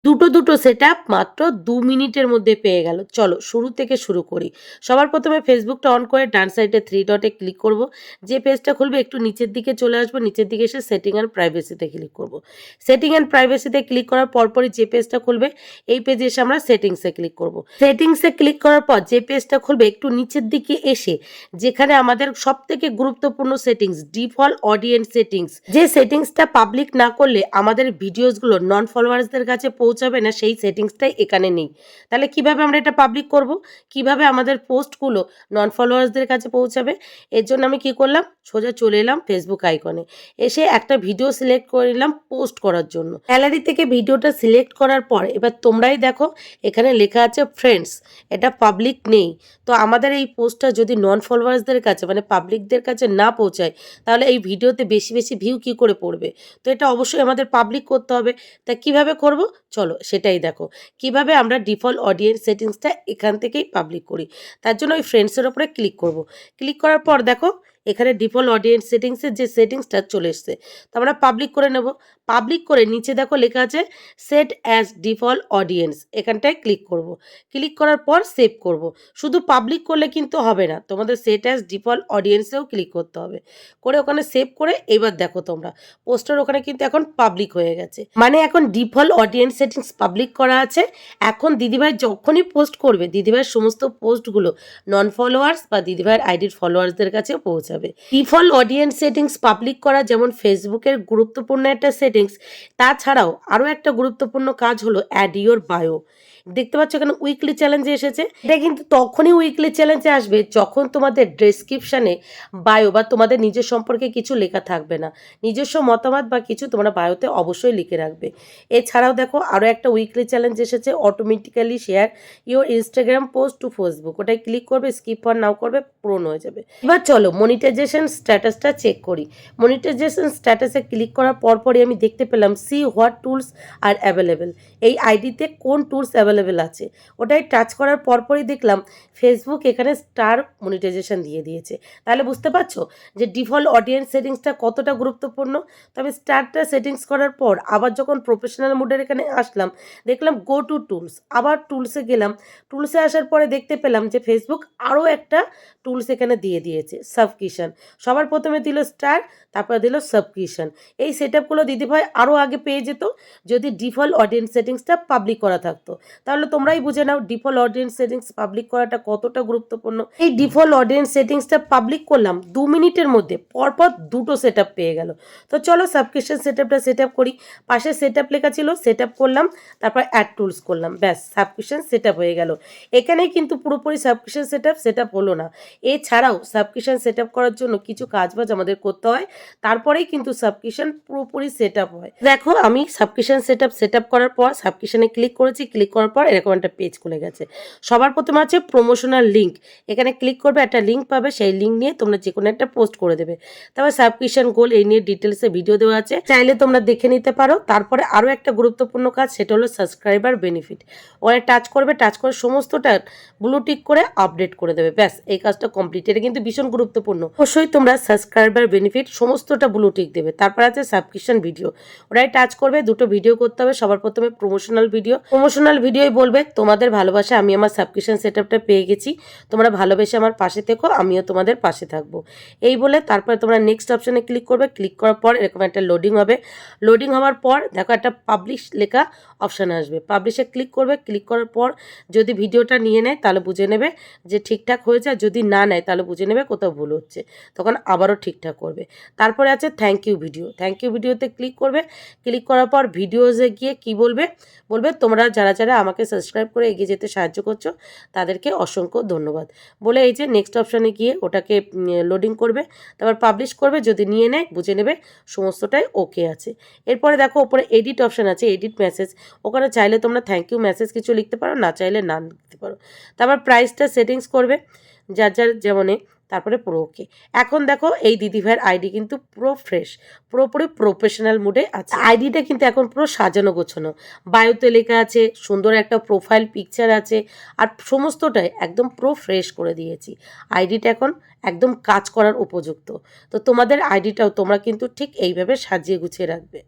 দুটো সেটআপ মাত্র 2 মিনিটের মধ্যে পেয়ে গেল। চলো শুরু থেকে শুরু করি। সবার প্রথমে ফেসবুকটা অন করে ডান সাইডে 3 ডটে ক্লিক করব। যে পেজটা খুলবে একটু নিচের দিকে চলে আসবো। নিচের দিকে এসে সেটিং অ্যান্ড প্রাইভেসিতে ক্লিক করব। সেটিং অ্যান্ড প্রাইভেসিতে ক্লিক করার পরপরই যে পেজটা খুলবে এই পেজে এসে আমরা সেটিংসে ক্লিক করব। সেটিংসে ক্লিক করার পর যে পেজটা খুলবে একটু নিচের দিকে এসে যেখানে আমাদের সবথেকে গুরুত্বপূর্ণ সেটিংস ডিফল্ট অডিয়েন্স সেটিংস, যে সেটিংসটা পাবলিক না করলে আমাদের ভিডিওসগুলো নন ফলোয়ার্সদের কাছে পৌঁছাবে না, সেই সেটিংসটাই এখানে নেই। তাহলে কিভাবে আমরা এটা পাবলিক করব, কিভাবে আমাদের পোস্টগুলো নন ফলোয়ার্সদের কাছে পৌঁছাবে? এর জন্য আমি কি করলাম, সোজা চলে এলাম ফেসবুক আইকনে, এসে একটা ভিডিও সিলেক্ট করে নিলাম পোস্ট করার জন্য। গ্যালারি থেকে ভিডিওটা সিলেক্ট করার পর এবার তোমরাই দেখো এখানে লেখা আছে ফ্রেন্ডস, এটা পাবলিক নেই। তো আমাদের এই পোস্টটা যদি নন ফলোয়ার্সদের কাছে মানে পাবলিকদের কাছে না পৌঁছায় তাহলে এই ভিডিওতে বেশি বেশি ভিউ কি করে পড়বে? তো এটা অবশ্যই আমাদের পাবলিক করতে হবে। তা কিভাবে করব, চলো সেটাই দেখো কিভাবে আমরা ডিফল্ট অডিয়েন্স সেটিংসটা এখান থেকেই পাবলিক করি। তার জন্য ওই ফ্রেন্ডসের ওপরে ক্লিক করব। ক্লিক করার পর দেখো এখানে ডিফল্ট অডিয়েন্স সেটিংসের যে সেটিংসটা চলে এসছে, তো আমরা পাবলিক করে নেব। পাবলিক করে নিচে দেখো লেখা আছে সেট অ্যাজ ডিফল্ট অডিয়েন্স, এখানটায় ক্লিক করব। ক্লিক করার পর সেভ করব। শুধু পাবলিক করলে কিন্তু হবে না, তোমাদের সেট অ্যাজ ডিফল্ট অডিয়েন্সেও ক্লিক করতে হবে। করে ওখানে সেভ করে এবার দেখো তোমরা পোস্টার ওখানে কিন্তু এখন পাবলিক হয়ে গেছে, মানে এখন ডিফল্ট অডিয়েন্স সেটিংস পাবলিক করা আছে। এখন দিদিভাই যখনই পোস্ট করবে দিদিভাইয়ের সমস্ত পোস্টগুলো নন ফলোয়ার্স বা দিদিভাইয়ের আইডির ফলোয়ার্সদের কাছে পৌঁছাবে। ডিফল্ট অডিয়েন্স সেটিংস পাবলিক করা যেমন ফেসবুকের গুরুত্বপূর্ণ একটা সেটিংস, তাছাড়াও আরও একটা গুরুত্বপূর্ণ কাজ হলো অ্যাড ইওর বায়ো। দেখতে পাচ্ছ এখানে উইকলি চ্যালেঞ্জে এসেছে। এটা কিন্তু তখনই উইকলি চ্যালেঞ্জে আসবে যখন তোমাদের ডেসক্রিপশানে বায়ো বা তোমাদের নিজের সম্পর্কে কিছু লেখা থাকবে না, নিজস্ব মতামত বা কিছু তোমরা বায়োতে অবশ্যই লিখে রাখবে। এছাড়াও দেখো আরও একটা উইকলি চ্যালেঞ্জ এসেছে automatically share your Instagram post to Facebook. ওটাই ক্লিক করবে, স্কিপ ফর নাও করবে, পূরণ হয়ে যাবে। এবার চলো মনিটাইজেশন স্ট্যাটাসটা চেক করি। মনিটাইজেশন স্ট্যাটাসে ক্লিক করার পরপরই আমি দেখতে পেলাম see what tools are available, এই আইডিতে কোন টুলস অ্যাভেলেবেল আছে। ওটাই টাচ করার পরপরই দেখলাম ফেসবুক এখানে স্টার মনিটাইজেশন দিয়ে দিয়েছে। তাহলে বুঝতে পারছো যে ডিফল্ট অডিয়েন্স সেটিংসটা কতটা গুরুত্বপূর্ণ। তবে স্টারটা সেটিংস করার পর আবার যখন প্রফেশনাল মোডের এখানে আসলাম দেখলাম গো টু টুলস, আবার টুলসে গেলাম। টুলসে আসার পরে দেখতে পেলাম যে ফেসবুক আরও একটা টুলস এখানে দিয়ে দিয়েছে সাবস্ক্রিপশন। সবার প্রথমে দিল স্টার, তারপরে দিল সাবস্ক্রিপশন। এই সেট আপগুলো দিদিভাই আরও আগে পেয়ে যেত যদি ডিফল্ট অডিয়েন্স সেটিংসটা পাবলিক করা থাকতো। তাহলে তোমরাই বুঝে নাও ডিফল্ট অডিয়েন্স সেটিংস পাবলিক করাটা কতটা গুরুত্বপূর্ণ। এই ডিফল্ট অডিয়েন্স সেটিংসটা পাবলিক করলাম 2 মিনিটের মধ্যে, পরপর দুটো সেট আপ পেয়ে গেল। তো চলো সাবস্ক্রিপশন সেট আপটা সেট আপ করি। পাশে সেট আপ লেখা ছিল, সেট আপ করলাম, তারপর অ্যাড টুলস করলাম, ব্যাস সাবস্ক্রিপশন সেট আপ হয়ে গেল। এখানেই কিন্তু পুরোপুরি সাবস্ক্রিপশন সেট আপ হলো না। এছাড়াও সাবস্ক্রিপশন সেট আপ করার জন্য কিছু কাজবাজ আমাদের করতে হয়, তারপরেই কিন্তু সাবস্ক্রিপশন পুরোপুরি সেট আপ হয়। দেখো আমি সাবস্ক্রিপশন সেট আপ করার পর সাবস্ক্রিপশনে ক্লিক করেছি। ক্লিক করার পর এরকম একটা পেজ খুলে গেছে। সবার প্রথমে আছে প্রমোশনাল লিঙ্ক, এখানে ক্লিক করবে, একটা লিঙ্ক পাবে, সেই লিঙ্ক নিয়ে তোমরা যে কোনো একটা পোস্ট করে দেবে। তারপর সাবস্ক্রিপশন গোল এই নিয়ে ডিটেলসে ভিডিও দেওয়া আছে, চাইলে তোমরা দেখে নিতে পারো। তারপরে আরও একটা গুরুত্বপূর্ণ কাজ, সেটা হলো সাবস্ক্রাইবার বেনিফিট। ওখানে টাচ করবে, টাচ করে সমস্তটা ব্লু টিক করে আপডেট করে দেবে, ব্যাস এই কাজটা কমপ্লিট। এটা কিন্তু ভীষণ গুরুত্বপূর্ণ। অবশ্যই তোমরা সাবস্ক্রাইবার বেনিফিট সমস্তটা ব্লু টিক দেবে। তারপর আছে সাবস্ক্রিপশন ভিডিও, ওটাই টাচ করবে, দুটো ভিডিও করতে হবে। সবার প্রথমে প্রমোশনাল ভিডিওই বলবে তোমাদের ভালোবাসা আমি আমার সাবস্ক্রিপশন সেট আপটা পেয়ে গেছি, তোমরা ভালোবেসে আমার পাশে থেকো, আমিও তোমাদের পাশে থাকবো, এই বলে তারপরে তোমরা নেক্সট অপশানে ক্লিক করবে। ক্লিক করার পর এরকম একটা লোডিং হবে। লোডিং হওয়ার পর দেখো একটা পাবলিশ লেখা অপশান আসবে, পাবলিশে ক্লিক করবে। ক্লিক করার পর যদি ভিডিওটা নিয়ে নেয় তাহলে বুঝে নেবে যে ঠিকঠাক হয়েছে, আর যদি না নেয় তাহলে বুঝে নেবে কোথাও ভুল হচ্ছে, তখন আবারও ঠিকঠাক করবে। তারপরে আছে থ্যাংক ইউ ভিডিওতে ক্লিক করবে। ক্লিক করার পর ভিডিওসে গিয়ে কি বলবে, তোমরা যারা যারা আমাকে সাবস্ক্রাইব করে এগিয়ে যেতে সাহায্য করছো তাদেরকে অসংখ্য ধন্যবাদ বলে এই যে নেক্সট অপশানে গিয়ে ওটাকে লোডিং করবে, তারপর পাবলিশ করবে। যদি নিয়ে নেয় বুঝে নেবে সমস্তটাই ওকে আছে। এরপরে দেখো ওপরে এডিট অপশান আছে, এডিট মেসেজ, ওখানে চাইলে তোমরা থ্যাংক ইউ মেসেজ কিছু লিখতে পারো, না চাইলে না লিখতে পারো। তারপর প্রাইসটা সেটিংস করবে যার যেমনে, তারপরে পুরো ওকে। এখন দেখো এই দিদিভাইয়ের আইডি কিন্তু পুরো ফ্রেশ, পুরোপুরি প্রফেশনাল মুডে আছে। আইডিটা কিন্তু এখন পুরো সাজানো গোছানো, বায়োতে লেখা আছে, সুন্দর একটা প্রোফাইল পিকচার আছে, আর সমস্তটাই একদম পুরো ফ্রেশ করে দিয়েছি। আইডিটা এখন একদম কাজ করার উপযুক্ত। তো তোমাদের আইডিটাও তোমরা কিন্তু ঠিক এইভাবে সাজিয়ে গুছিয়ে রাখবে।